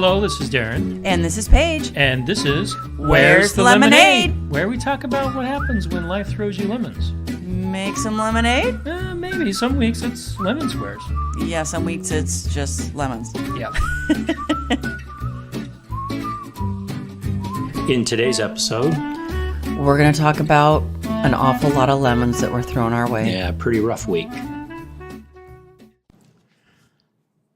Hello, this is Darren. And this is Paige. And this is Where's the Lemonade? Where we talk about what happens when life throws you lemons. Make some lemonade? Maybe. Some weeks it's lemon squares. Yeah, some weeks it's just lemons. Yeah. In today's episode, we're going to talk about an awful lot of lemons that were thrown our way. Yeah, pretty rough week.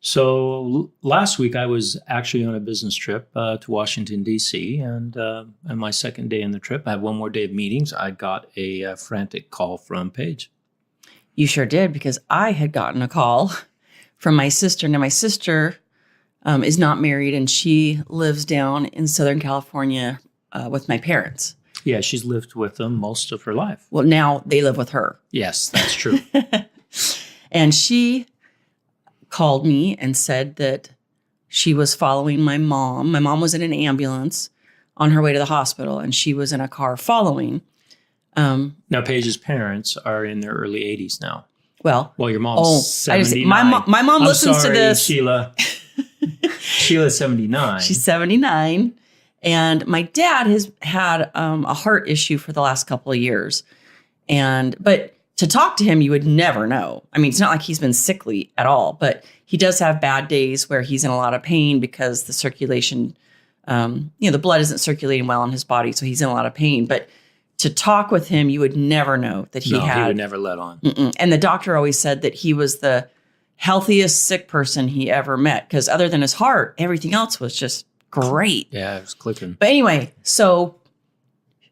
So last week I was actually on a business trip to Washington, D.C. And on my second day in the trip, I had one more day of meetings. I got a frantic call from Paige. You sure did, because I had gotten a call from my sister. Now, my sister is not married, and she lives down in Southern California with my parents. Yeah, she's lived with them most of her life. Well, now they live with her. Yes, that's true. And she called me and said that she was following my mom. My mom was in an ambulance on her way to the hospital, and she was in a car following. Now, Paige's parents are in their early 80s now. Well, your mom's 79. My mom listens to this. Sheila. Sheila's 79. She's 79. And my dad has had a heart issue for the last couple of years. But to talk to him, you would never know. I mean, it's not like he's been sickly at all, but he does have bad days where he's in a lot of pain because the circulation, the blood isn't circulating well in his body. So he's in a lot of pain. But to talk with him, you would never know that he had. He would never let on. And the doctor always said that he was the healthiest sick person he ever met, because other than his heart, everything else was just great. Yeah, it was clicking. But anyway, so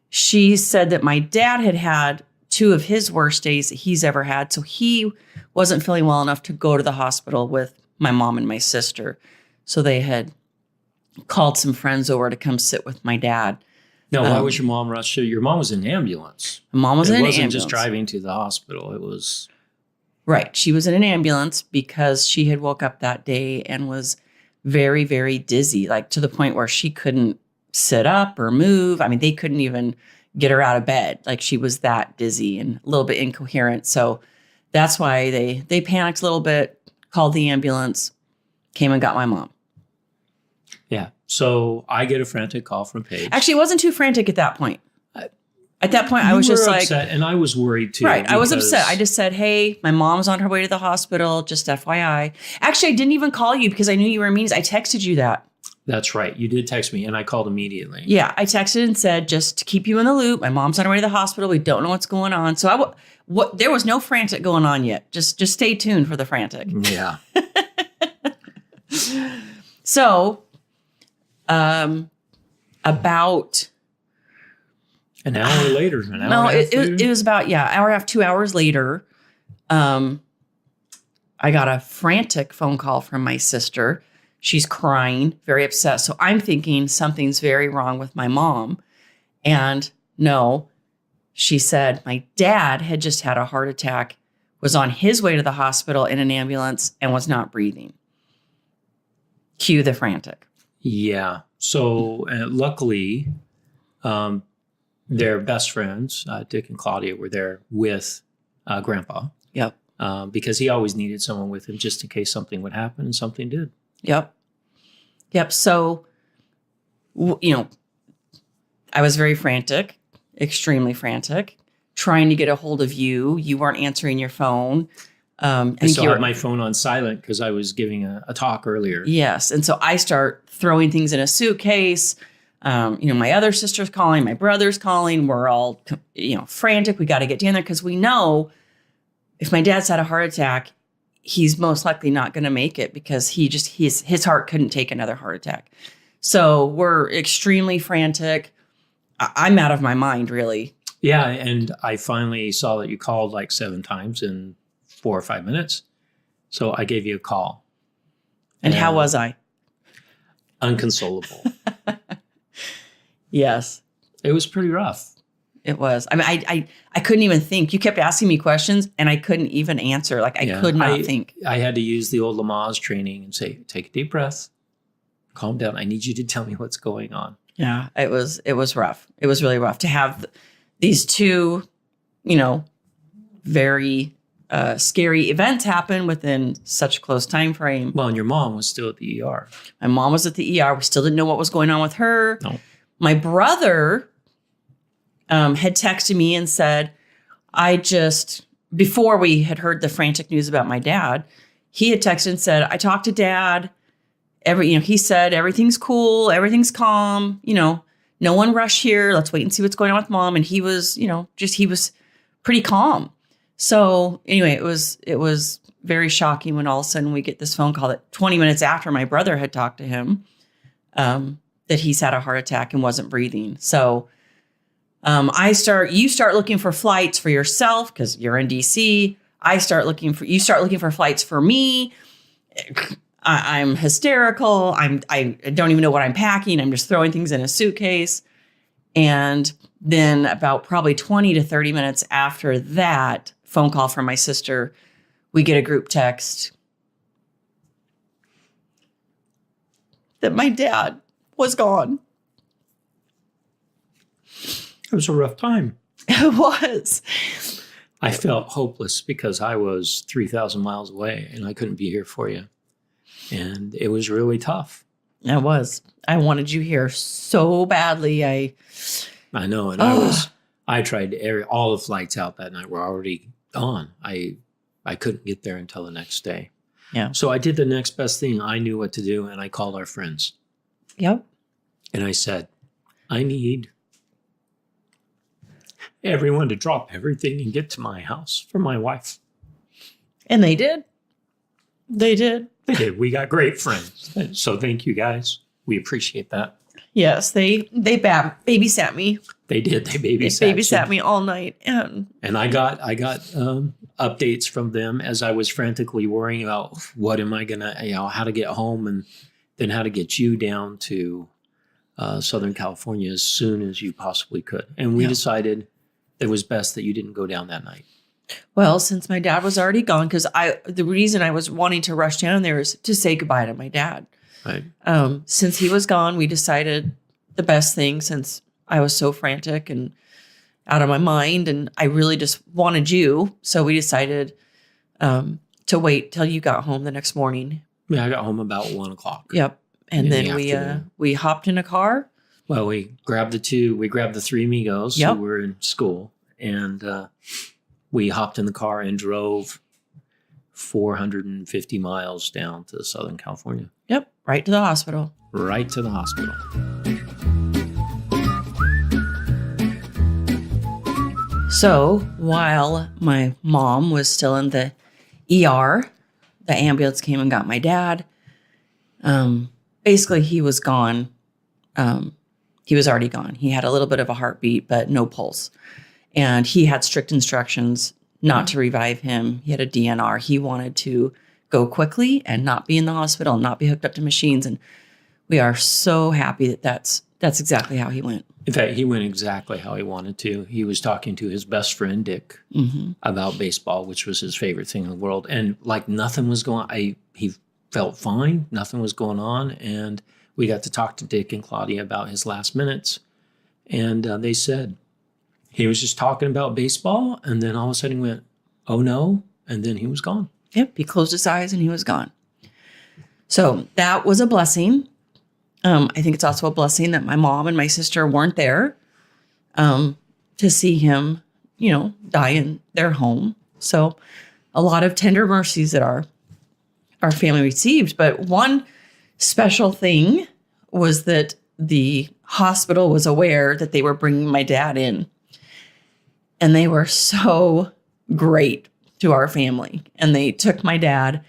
she said that my dad had two of his worst days that he's ever had. So he wasn't feeling well enough to go to the hospital with my mom and my sister. So they had called some friends over to come sit with my dad. Now, why was your mom rushed to? Your mom was in an ambulance. Mom was in an ambulance. It wasn't just driving to the hospital. It was... Right. She was in an ambulance because she had woke up that day and was very, very dizzy, like to the point where she couldn't sit up or move. I mean, they couldn't even get her out of bed. Like, she was that dizzy and a little bit incoherent. So that's why they panicked a little bit, called the ambulance, came and got my mom. Yeah. So I get a frantic call from Paige. Actually, it wasn't too frantic at that point. At that point, I was just like... upset, and I was worried too. Right. I was upset. I just said, hey, my mom's on her way to the hospital, just FYI. Actually, I didn't even call you because I knew you were in meetings. I texted you that. That's right. You did text me, and I called immediately. Yeah. I texted and said, just to keep you in the loop, my mom's on her way to the hospital. We don't know what's going on. So there was no frantic going on yet. Just stay tuned for the frantic. Yeah. So, about... An hour later. It was about, hour and a half, 2 hours later. I got a frantic phone call from my sister. She's crying, very upset. So I'm thinking something's very wrong with my mom. And no, she said my dad had just had a heart attack, was on his way to the hospital in an ambulance, and was not breathing. Cue the frantic. Yeah. So luckily, their best friends, Dick and Claudia, were there with Grandpa. Yep. Because he always needed someone with him just in case something would happen, and something did. Yep. So, I was very frantic, extremely frantic, trying to get a hold of you. You weren't answering your phone. I still had my phone on silent because I was giving a talk earlier. Yes. And so I start throwing things in a suitcase. My other sister's calling, my brother's calling. We're all, frantic. We got to get down there because we know if my dad's had a heart attack, he's most likely not going to make it because his heart couldn't take another heart attack. So we're extremely frantic. I'm out of my mind, really. Yeah. And I finally saw that you called like 7 times in 4 or 5 minutes. So I gave you a call. And how was I? Unconsolable. Yes. It was pretty rough. It was. I mean, I couldn't even think. You kept asking me questions and I couldn't even answer. Like, I could not think. I had to use the old Lamaze training and say, take a deep breath, calm down. I need you to tell me what's going on. Yeah, it was rough. It was really rough to have these two, very scary events happen within such a close time frame. Well, and your mom was still at the ER. My mom was at the ER. We still didn't know what was going on with her. No. My brother had texted me and said, before we had heard the frantic news about my dad, he had texted and said, I talked to Dad. He said, everything's cool. Everything's calm. No one rush here. Let's wait and see what's going on with Mom. And he was, he was pretty calm. So anyway, it was very shocking when all of a sudden we get this phone call that 20 minutes after my brother had talked to him, that he's had a heart attack and wasn't breathing. So you start looking for flights for yourself because you're in DC. You start looking for flights for me. I'm hysterical. I don't even know what I'm packing. I'm just throwing things in a suitcase. And then about probably 20 to 30 minutes after that phone call from my sister, we get a group text that my dad was gone. It was a rough time. It was. I felt hopeless because I was 3,000 miles away and I couldn't be here for you. And it was really tough. It was. I wanted you here so badly. I know. And I tried to air all the flights out that night were already gone. I couldn't get there until the next day. Yeah. So I did the next best thing. I knew what to do. And I called our friends. Yep. And I said, I need everyone to drop everything and get to my house for my wife. And they did. They did. They did. We got great friends. So thank you guys. We appreciate that. Yes, they babysat me. They did. They babysat me all night. And I got updates from them as I was frantically worrying about what am I going to, how to get home and then how to get you down to Southern California as soon as you possibly could. And we decided it was best that you didn't go down that night. Well, since my dad was already gone, because the reason I was wanting to rush down there is to say goodbye to my dad. Right. Since he was gone, we decided the best thing, since I was so frantic and out of my mind, and I really just wanted you. So we decided to wait till you got home the next morning. Yeah, I got home about 1:00. Yep. And then we hopped in a car. Well, we grabbed the three amigos who were in school, and we hopped in the car and drove 450 miles down to Southern California. Yep, right to the hospital. Right to the hospital. So while my mom was still in the ER, the ambulance came and got my dad. Basically, he was gone. He was already gone. He had a little bit of a heartbeat, but no pulse. And he had strict instructions not to revive him. He had a DNR. He wanted to go quickly and not be in the hospital, not be hooked up to machines. And we are so happy that that's exactly how he went. In fact, he went exactly how he wanted to. He was talking to his best friend, Dick, about baseball, which was his favorite thing in the world. And like nothing was going on. He felt fine. Nothing was going on. And we got to talk to Dick and Claudia about his last minutes. And they said he was just talking about baseball. And then all of a sudden he went, oh no. And then he was gone. Yep. He closed his eyes and he was gone. So that was a blessing. I think it's also a blessing that my mom and my sister weren't there to see him, die in their home. So a lot of tender mercies that our family received. But one special thing was that the hospital was aware that they were bringing my dad in. And they were so great to our family. And they took my dad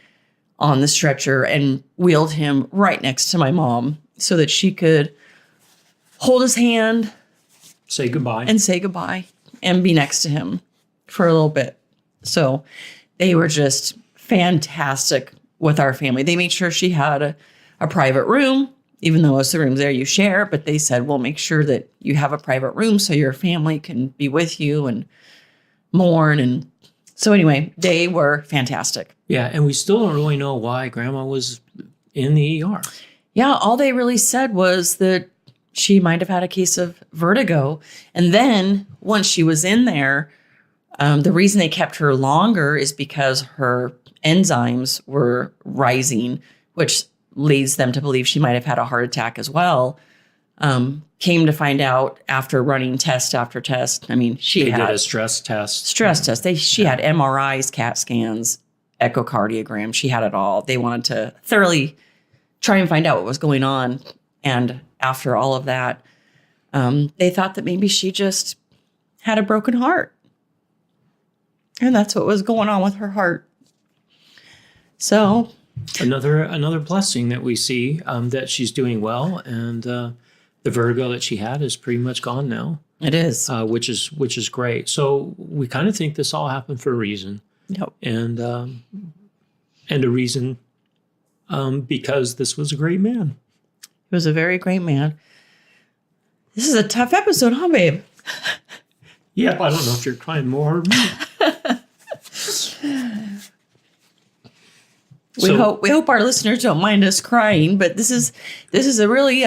on the stretcher and wheeled him right next to my mom so that she could hold his hand, say goodbye, and be next to him for a little bit. So they were just fantastic with our family. They made sure she had a private room, even though most of the rooms there you share, but they said, we'll make sure that you have a private room so your family can be with you and mourn. And so anyway, they were fantastic. Yeah, and we still don't really know why Grandma was in the ER. Yeah, all they really said was that she might have had a case of vertigo. And then once she was in there, The reason they kept her longer is because her enzymes were rising, which leads them to believe she might have had a heart attack as well. Came to find out after running test after test. I mean, They did a stress test. She had MRIs, CAT scans, echocardiograms. She had it all. They wanted to thoroughly try and find out what was going on. And after all of that, they thought that maybe she just had a broken heart. And that's what was going on with her heart. So Another blessing that we see, that she's doing well, and the vertigo that she had is pretty much gone now. it is. Which is great. So we kind of think this all happened for a reason, Yep. and a reason because this was a great man. He was a very great man. This is a tough episode, huh, babe? Yeah, I don't know if you're crying more or me. We hope our listeners don't mind us crying, but this is a really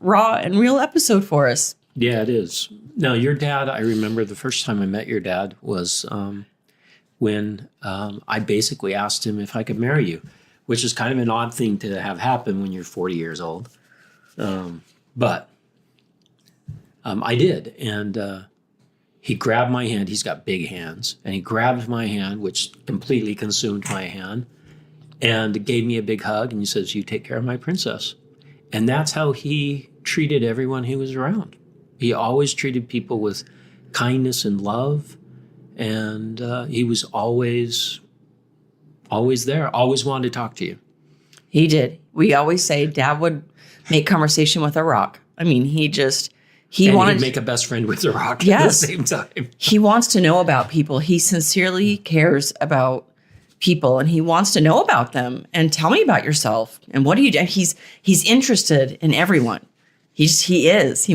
raw and real episode for us. Yeah, it is. Now, your dad, I remember the first time I met your dad was when I basically asked him if I could marry you, which is kind of an odd thing to have happen when you're 40 years old. But I did. And he grabbed my hand. He's got big hands. And he grabbed my hand, which completely consumed my hand, and gave me a big hug. And he says, "You take care of my princess." And that's how he treated everyone he was around. He always treated people with kindness and love. And he was always there, always wanted to talk to you. He did. We always say Dad would make conversation with a rock. I mean, he wanted to make a best friend with the rock Yes. at the same time. He wants to know about people. He sincerely cares about people, and he wants to know about them. And tell me about yourself. And what do you do? He's interested in everyone. He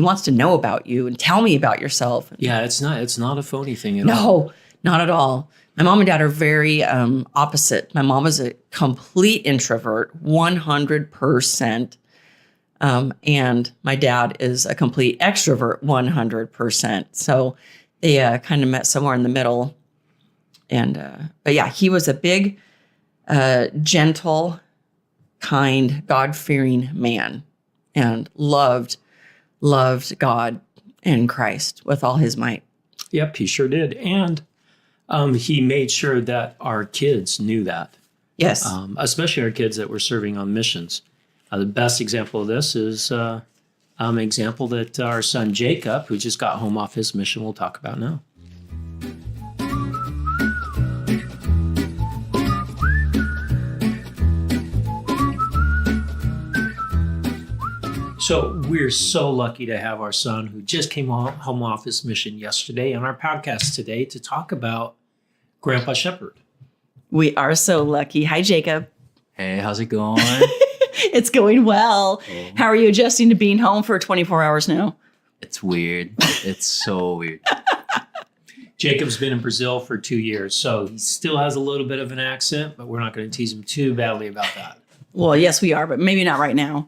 wants to know about you and tell me about yourself. Yeah, it's not a phony thing at all. No, not at all. My mom and dad are very opposite. My mom is a complete introvert, 100%. And my dad is a complete extrovert, 100%. So they kind of met somewhere in the middle. And but yeah, he was a big, gentle, kind, God-fearing man, and loved God and Christ with all his might. Yep, he sure did. And he made sure that our kids knew that. Yes. Especially our kids that were serving on missions. The best example of this is an example that our son Jacob, who just got home off his mission, we'll talk about now. So we're so lucky to have our son, who just came home off his mission yesterday, on our podcast today to talk about Grandpa Shepard. We are so lucky. Hi, Jacob. Hey, how's it going? It's going well. Cool. How are you adjusting to being home for 24 hours now? It's weird. It's so weird. Jacob's been in Brazil for 2 years, so he still has a little bit of an accent, but we're not going to tease him too badly about that. Well, yes, we are, but maybe not right now.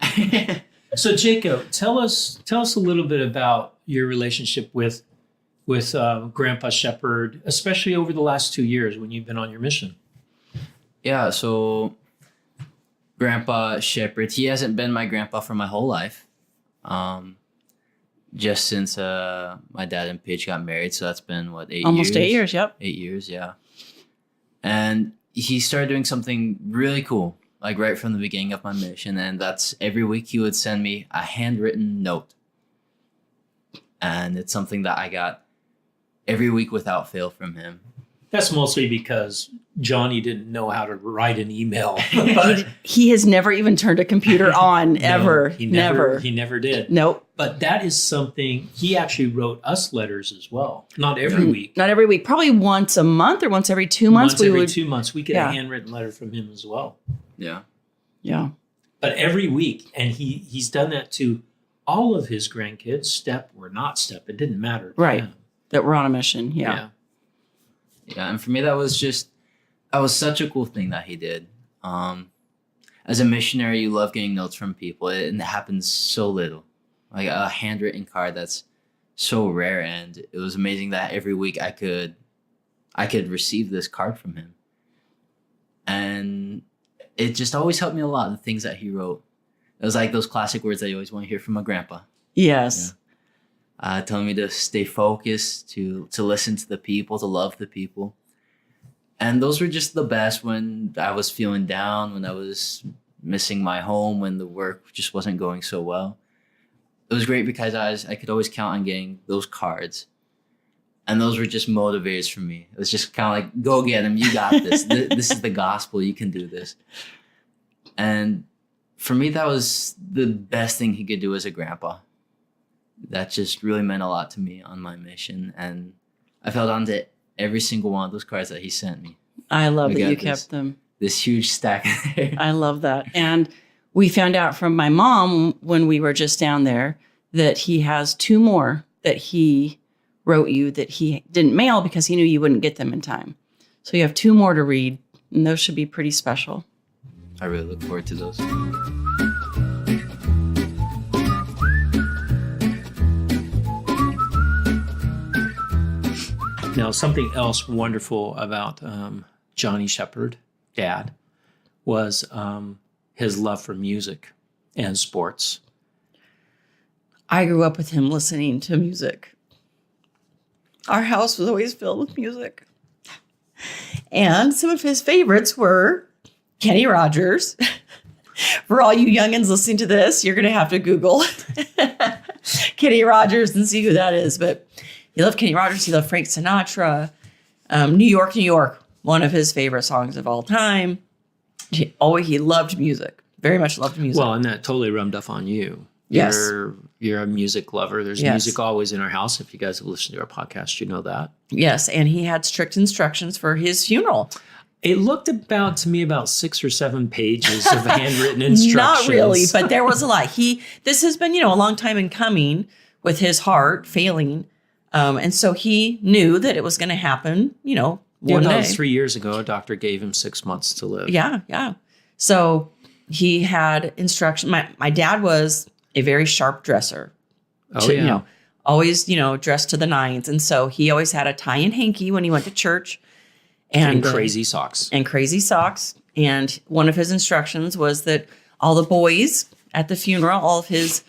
So, Jacob, tell us a little bit about your relationship with Grandpa Shepard, especially over the last 2 years when you've been on your mission. Yeah, so Grandpa Shepard, he hasn't been my grandpa for my whole life. Just since my dad and Paige got married, so that's been, 8 years? Almost 8 years, yep. 8 years, yeah. And he started doing something really cool, like right from the beginning of my mission, and that's every week he would send me a handwritten note. And it's something that I got every week without fail from him. That's mostly because Johnny didn't know how to write an email. He has never even turned a computer on, ever. No, he never did. Nope. But that is something, he actually wrote us letters as well. Not every week. Not every week. Probably once a month or once every 2 months. Once every 2 months, we get Yeah. a handwritten letter from him as well. Yeah. Yeah. But every week, and he's done that to all of his grandkids, step or not step, it didn't matter. Right. Yeah. That we're on a mission. Yeah. Yeah, and for me, that was such a cool thing that he did. As a missionary, you love getting notes from people, and it happens so little. Like a handwritten card, that's so rare, and it was amazing that every week I could I could receive this card from him. And it just always helped me a lot, the things that he wrote. It was like those classic words that you always want to hear from a grandpa. Yes. Yeah. Telling me to stay focused, to listen to the people, to love the people. And those were just the best when I was feeling down, when I was missing my home, when the work just wasn't going so well. It was great because I could always count on getting those cards. And those were just motivators for me. It was just kind of like, go get them. You got this. This is the gospel. You can do this. And for me, that was the best thing he could do as a grandpa. That just really meant a lot to me on my mission. And I've held on to every single one of those cards that he sent me. I love that you kept them. This huge stack there. I love that. And we found out from my mom when we were just down there that he has 2 more that he wrote you that he didn't mail because he knew you wouldn't get them in time. So you have 2 more to read, and those should be pretty special. I really look forward to those. Now, something else wonderful about Johnny Shepard, Dad, was his love for music and sports. I grew up with him listening to music. Our house was always filled with music. And some of his favorites were Kenny Rogers. For all you youngins listening to this, you're going to have to Google Kenny Rogers and see who that is. But he loved Kenny Rogers. He loved Frank Sinatra. New York, New York, one of his favorite songs of all time. He loved music, very much loved music. Well, and that totally rubbed off on you. Yes. You're a music lover. There's music always in our house. If you guys have listened to our podcast, you know that. Yes, and he had strict instructions for his funeral. It looked to me about 6 or 7 pages of handwritten instructions. Not really, but there was a lot. This has been, a long time in coming with his heart failing. And so he knew that it was going to happen, one day. That was 3 years ago. A doctor gave him 6 months to live. Yeah. So he had instruction. My dad was a very sharp dresser. Always, dressed to the nines. And so he always had a tie and hanky when he went to church. And crazy socks. And one of his instructions was that all the boys at the funeral, all of his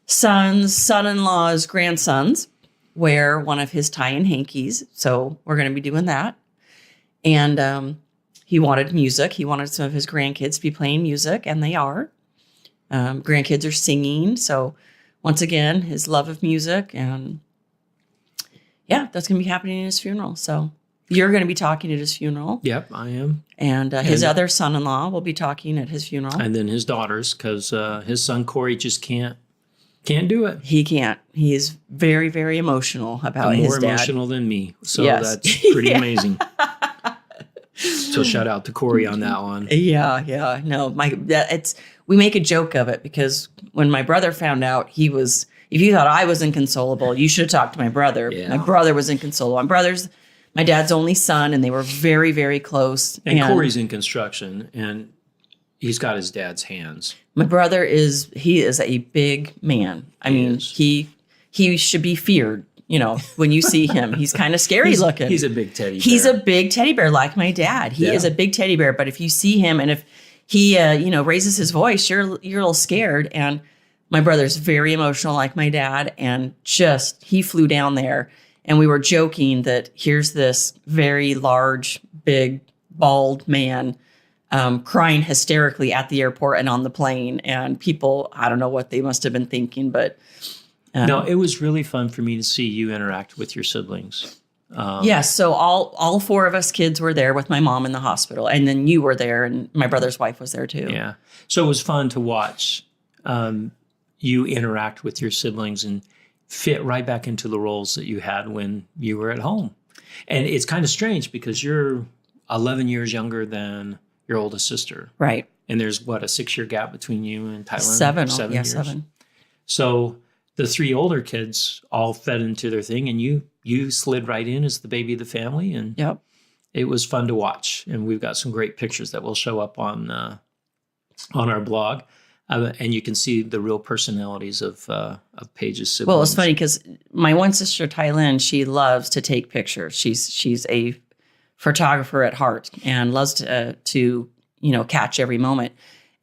sons, son-in-laws, grandsons, wear one of his tie and hankies. So we're going to be doing that. And he wanted music. He wanted some of his grandkids to be playing music, and they are. Grandkids are singing. So once again, his love of music. And that's going to be happening at his funeral. So you're going to be talking at his funeral. Yep, I am. And his other son-in-law will be talking at his funeral. And then his daughters, because his son Corey just can't do it. He can't. He is very, very emotional about his dad. More emotional than me. So that's pretty amazing. So shout out to Corey on that one. Yeah. No, we make a joke of it because when my brother found out, if you thought I was inconsolable, you should have talked to my brother. Yeah. My brother was inconsolable. My dad's only son, and they were very, very close. And Corey's in construction, and he's got his dad's hands. My brother is a big man. I mean, he should be feared. When you see him, he's kind of scary looking. He's a big teddy bear. He's a big teddy bear like my dad. He is a big teddy bear. But if you see him and if he, raises his voice, you're a little scared. And my brother's very emotional like my dad. And he flew down there. And we were joking that here's this very large, big, bald man crying hysterically at the airport and on the plane. And people, I don't know what they must have been thinking, but... No, it was really fun for me to see you interact with your siblings. Yes, so all 4 of us kids were there with my mom in the hospital. And then you were there, and my brother's wife was there too. Yeah. So it was fun to watch you interact with your siblings and fit right back into the roles that you had when you were at home. And it's kind of strange because you're 11 years younger than your oldest sister. Right. And there's, a 6-year gap between you and Tyler? 7 years. 7. So the 3 older kids all fed into their thing, and you slid right in as the baby of the family. And it was fun to watch. And we've got some great pictures that will show up on our blog. And you can see the real personalities of Paige's siblings. Well, it's funny because my one sister, Tylin, she loves to take pictures. She's a photographer at heart and loves to catch every moment.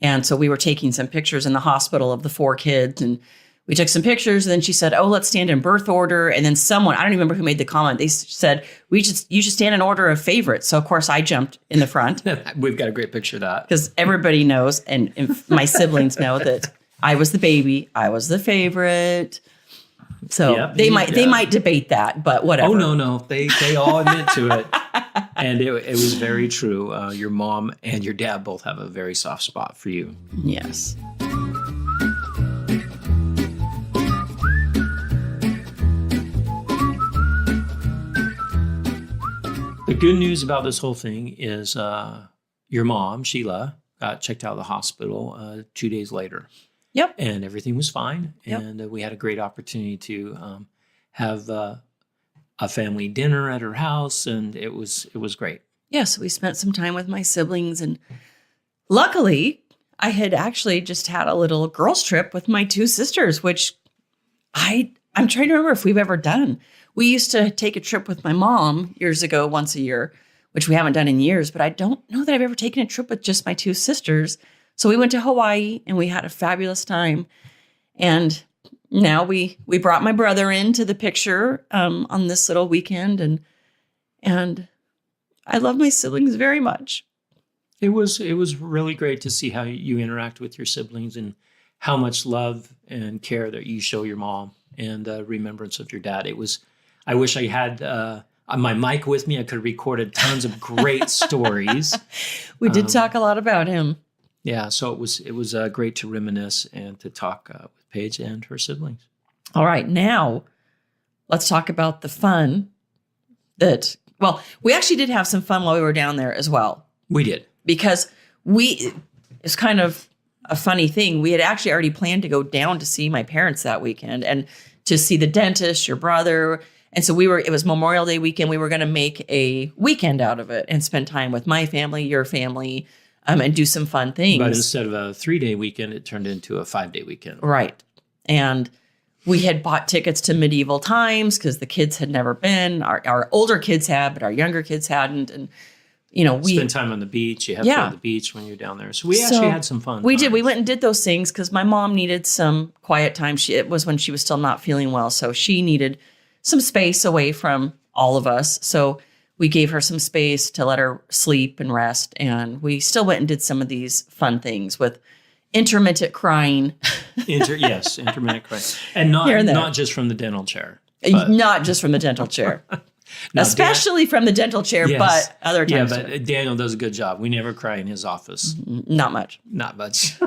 And so we were taking some pictures in the hospital of the 4 kids, and we took some pictures, and then she said, "Oh, let's stand in birth order." And then someone, I don't even remember who made the comment, they said, you should stand in order of favorites. So of course I jumped in the front. We've got a great picture of that. Because everybody knows, and my siblings know, that I was the baby, I was the favorite. So they might debate that, but whatever. Oh, no. They all admit to it. And it was very true. Your mom and your dad both have a very soft spot for you. Yes. The good news about this whole thing is your mom, Sheila, got checked out of the hospital 2 days later. Yep. And everything was fine. Yep. And we had a great opportunity to have a family dinner at her house, and it was great. Yes, we spent some time with my siblings, and luckily I had actually just had a little girls trip with my 2 sisters, which I'm trying to remember if we've ever done. We used to take a trip with my mom years ago, once a year, which we haven't done in years, but I don't know that I've ever taken a trip with just my 2 sisters. So we went to Hawaii and we had a fabulous time. And now we brought my brother into the picture on this little weekend, and I love my siblings very much. It was really great to see how you interact with your siblings and how much love and care that you show your mom and remembrance of your dad. I wish I had my mic with me. I could have recorded tons of great stories. We did talk a lot about him. Yeah, so it was great to reminisce and to talk with Paige and her siblings. All right, now let's talk about the fun we actually did have some fun while we were down there as well. We did. Because it's kind of a funny thing. We had actually already planned to go down to see my parents that weekend and to see the dentist, your brother. And so it was Memorial Day weekend. We were going to make a weekend out of it and spend time with my family, your family, and do some fun things. But instead of a 3-day weekend, it turned into a 5-day weekend. Right. And we had bought tickets to medieval times because the kids had never been. Our older kids had, but our younger kids hadn't. And, we spend time on the beach. You have to go to the beach when you're down there. So we actually had some fun. We did. We went and did those things because my mom needed some quiet time. It was when she was still not feeling well. So she needed some space away from all of us. So we gave her some space to let her sleep and rest. And we still went and did some of these fun things with intermittent crying. Intermittent crying. And not just from the dental chair. Not just from the dental chair. Especially from the dental chair, yes. But other times. Yeah, but Daniel does a good job. We never cry in his office. Not much. Not much.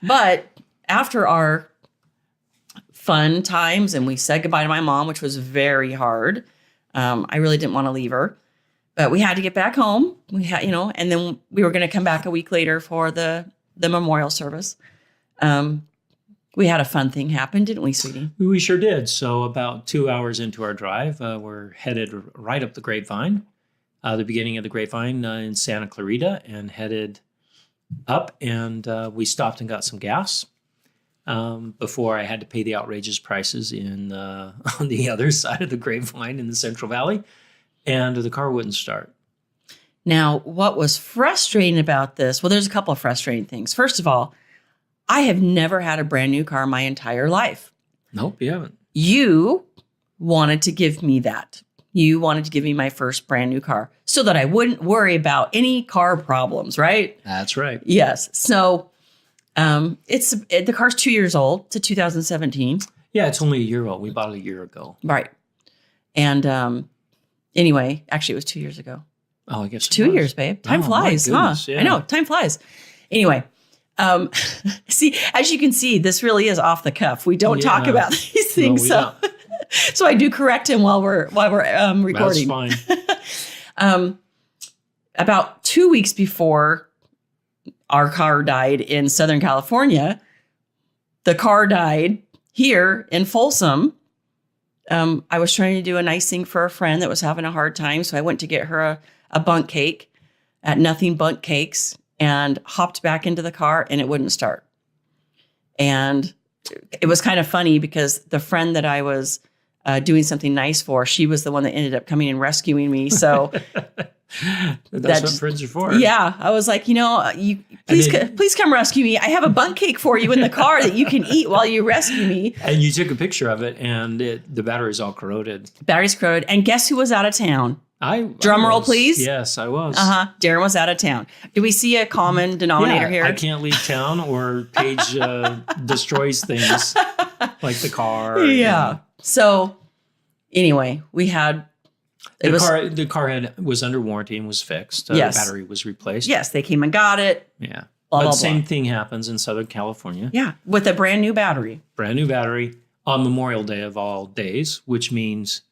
But after our fun times and we said goodbye to my mom, which was very hard. I really didn't want to leave her, but we had to get back home. We had, and then we were going to come back a week later for the memorial service. We had a fun thing happen, didn't we, sweetie? We sure did. So about 2 hours into our drive, we're headed right up the Grapevine, the beginning of the Grapevine in Santa Clarita, and headed up. And we stopped and got some gas before I had to pay the outrageous prices on the other side of the Grapevine in the Central Valley. And the car wouldn't start. Now, what was frustrating about this? Well, there's a couple of frustrating things. First of all, I have never had a brand new car my entire life. Nope, you haven't. You wanted to give me that. You wanted to give me my first brand new car so that I wouldn't worry about any car problems, right? That's right. Yes. So the car's 2 years old. It's a 2017. Yeah, it's only a year old. We bought it a year ago. Right. And anyway, actually it was 2 years ago. Oh, I guess 2 years, babe. Time flies, huh? Yeah. I know, time flies. Anyway, see, as you can see, this really is off the cuff. We don't talk about these things, so I do correct him while we're recording. That's fine. About 2 weeks before our car died in Southern California, the car died here in Folsom. I was trying to do a nice thing for a friend that was having a hard time, so I went to get her a bunk cake at Nothing Bunk Cakes and hopped back into the car, and it wouldn't start. And it was kind of funny because the friend that I was doing something nice for. She was the one that ended up coming and rescuing me. So that's what friends are for. Yeah. I was like, you please come rescue me. I have a bundt cake for you in the car that you can eat while you rescue me. And you took a picture of it, and the battery's all corroded. Battery's corroded. And guess who was out of town? Drum roll, please. Yes, I was. Darren was out of town. Do we see a common denominator here? I can't leave town, or Paige destroys things like the car. Yeah. So anyway, we had the car was under warranty and was fixed. Yes. The battery was replaced. Yes, they came and got it. Yeah. Blah, but blah, same blah. thing happens in Southern California. Yeah, with a brand new battery. Brand new battery on Memorial Day of all days, which means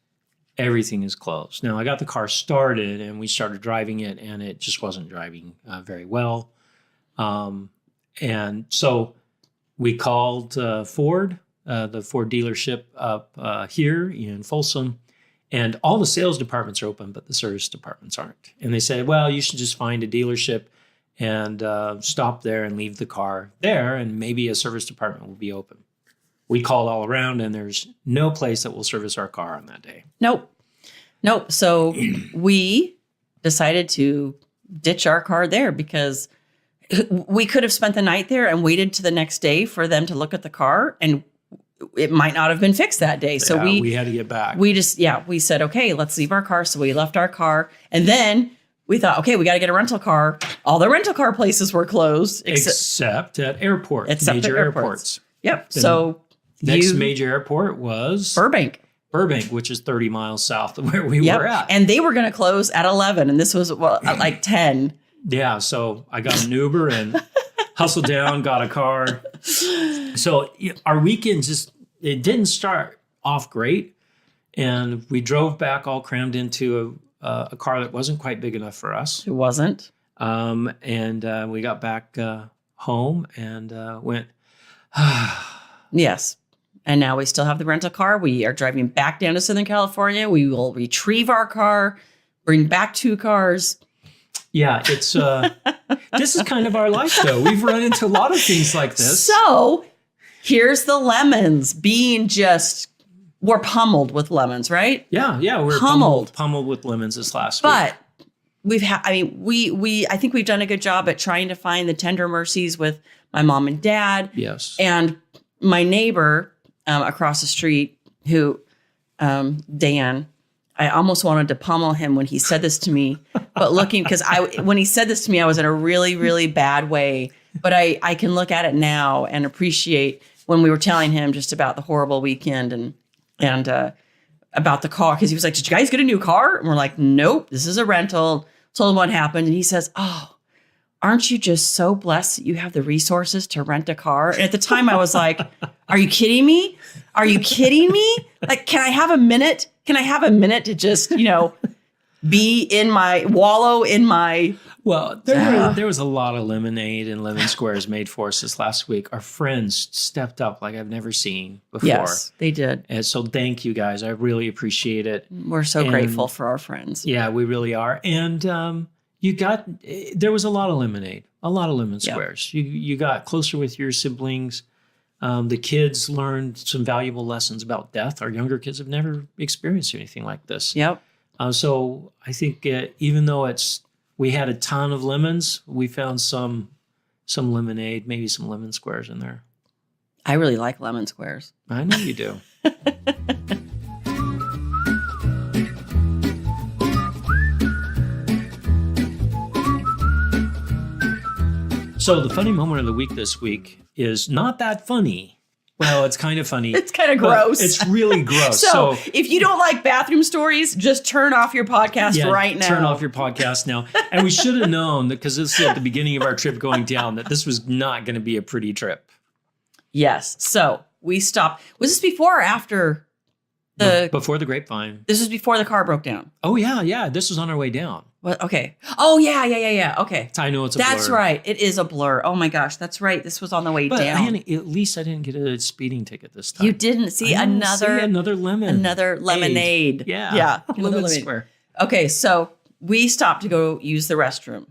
everything is closed. Now, I got the car started and we started driving it, and it just wasn't driving very well. And so we called Ford, the Ford dealership up here in Folsom, and all the sales departments are open, but the service departments aren't. And they said, well, you should just find a dealership and stop there and leave the car there, and maybe a service department will be open. We called all around, and there's no place that will service our car on that day. Nope. So we decided to ditch our car there because we could have spent the night there and waited to the next day for them to look at the car, and it might not have been fixed that day. So we had to get back. We said, okay, let's leave our car. So we left our car, and then we thought, okay, we got to get a rental car. All the rental car places were closed. Except at airports, major airports. Yep. So next major airport was Burbank, which is 30 miles south of where we were at. And they were going to close at 11, and this was at like 10. Yeah, so I got an Uber and hustled down, got a car. So our weekend it didn't start off great, and we drove back all crammed into a car that wasn't quite big enough for us. It wasn't. And we got back home and went. Yes. And now we still have the rental car. We are driving back down to Southern California. We will retrieve our car, bring back 2 cars. Yeah, it's this is kind of our life, though. We've run into a lot of things like this. So here's the lemons being we're pummeled with lemons, right? Yeah, we're pummeled with lemons this last week. But I think we've done a good job at trying to find the tender mercies with my mom and dad. Yes. And my neighbor across the street, who, Dan, I almost wanted to pummel him when he said this to me, but when he said this to me, I was in a really, really bad way. But I can look at it now and appreciate when we were telling him just about the horrible weekend and about the car, because he was like, "Did you guys get a new car?" And we're like, "Nope, this is a rental." Told him what happened, and he says, "Oh, aren't you just so blessed that you have the resources to rent a car?" And at the time, I was like, "Are you kidding me? Are you kidding me? Like, can I have a minute? Can I have a minute to just, wallow in my." Well, there was a lot of lemonade and lemon squares made for us this last week. Our friends stepped up like I've never seen before. Yes, they did. And so thank you guys. I really appreciate it. We're so grateful for our friends. Yeah, we really are. And there was a lot of lemonade, a lot of lemon squares. You got closer with your siblings. The kids learned some valuable lessons about death. Our younger kids have never experienced anything like this. Yep. So I think even though we had a ton of lemons, we found some lemonade, maybe some lemon squares in there. I really like lemon squares. I know you do. So the funny moment of the week this week is not that funny. Well, it's kind of funny. It's kind of gross. It's really gross. So if you don't like bathroom stories, just turn off your podcast right now. Turn off your podcast now. And we should have known, because this is at the beginning of our trip going down, that this was not going to be a pretty trip. Yes. So we stopped. Was this before or after before the grapevine? This was before the car broke down. Oh, yeah. This was on our way down. What? Okay. Oh, yeah. Okay. I know it's a blur. That's right. It is a blur. Oh, my gosh. That's right. This was on the way down. At least I didn't get a speeding ticket this time. You didn't see another lemon. Another lemonade. Yeah. Lemon square. Okay. So we stopped to go use the restroom.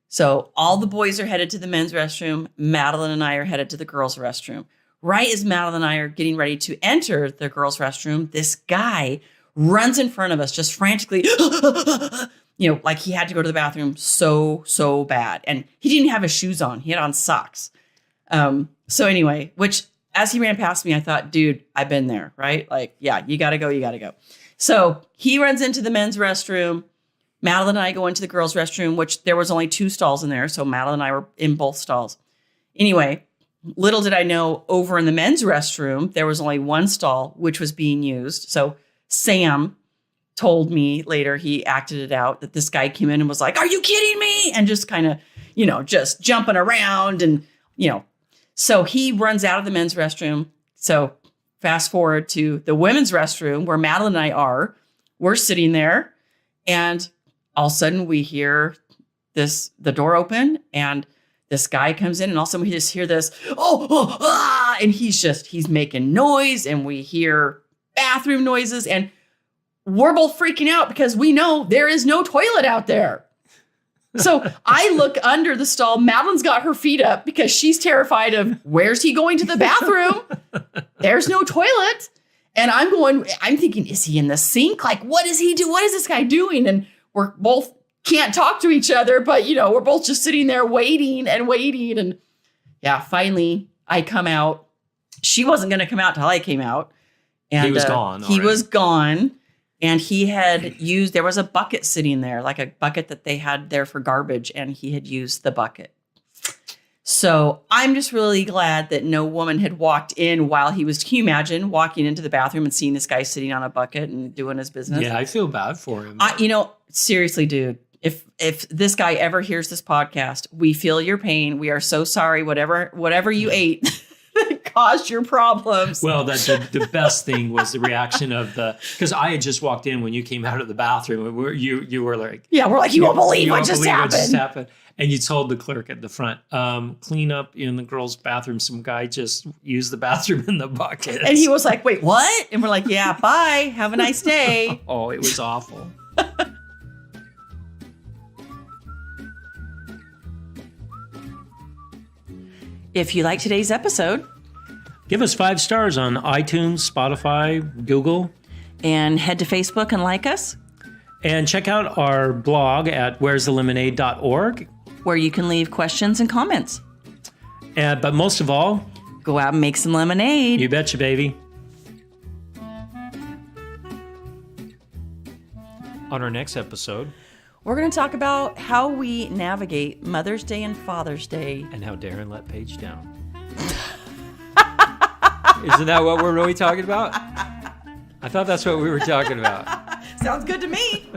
So all the boys are headed to the men's restroom. Madeline and I are headed to the girls' restroom. right as Madeline and I are getting ready to enter the girls' restroom, this guy runs in front of us just frantically, like he had to go to the bathroom so bad. And he didn't have his shoes on. He had on socks. So anyway, which as he ran past me, I thought, dude, I've been there, right? Like, yeah, you got to go. So he runs into the men's restroom. Madeline and I go into the girls' restroom, which there was only 2 stalls in there. So Madeline and I were in both stalls. Anyway, little did I know, over in the men's restroom, there was only 1 stall, which was being used. So Sam told me later, he acted it out, that this guy came in and was like, are you kidding me? And just kind of, just jumping around and, So he runs out of the men's restroom. So fast forward to the women's restroom where Madeline and I are. We're sitting there and all of a sudden we hear the door open and this guy comes in and all of a sudden we just hear this, and he's making noise and we hear bathroom noises and we're both freaking out because we know there is no toilet out there. So I look under the stall. Madeline's got her feet up because she's terrified of where's he going to the bathroom? There's no toilet. And I'm thinking, is he in the sink? Like, what does he do? What is this guy doing? And we're both can't talk to each other, but we're both just sitting there waiting. And yeah, finally I come out. She wasn't going to come out till I came out. And he was gone. He was gone. And he had there was a bucket sitting there, like a bucket that they had there for garbage, and he had used the bucket. So I'm just really glad that no woman had walked in while he was, can you imagine walking into the bathroom and seeing this guy sitting on a bucket and doing his business? Yeah, I feel bad for him. Seriously, dude, if this guy ever hears this podcast, we feel your pain. We are so sorry, whatever you ate that caused your problems. Well, the best thing was the reaction of because I had just walked in when you came out of the bathroom. And you were like, yeah, we're like, you won't believe what just happened. And you told the clerk at the front, clean up in the girls' bathroom. Some guy just used the bathroom in the bucket. And he was like, wait, what? And we're like, yeah, bye. Have a nice day. Oh, it was awful. If you like today's episode, give us 5 stars on iTunes, Spotify, Google. And head to Facebook and like us. And check out our blog at where'sthelemonade.org. Where you can leave questions and comments. But most of all, go out and make some lemonade. You betcha, baby. On our next episode, we're going to talk about how we navigate Mother's Day and Father's Day. And how Darren let Paige down. Isn't that what we're really talking about? I thought that's what we were talking about. Sounds good to me.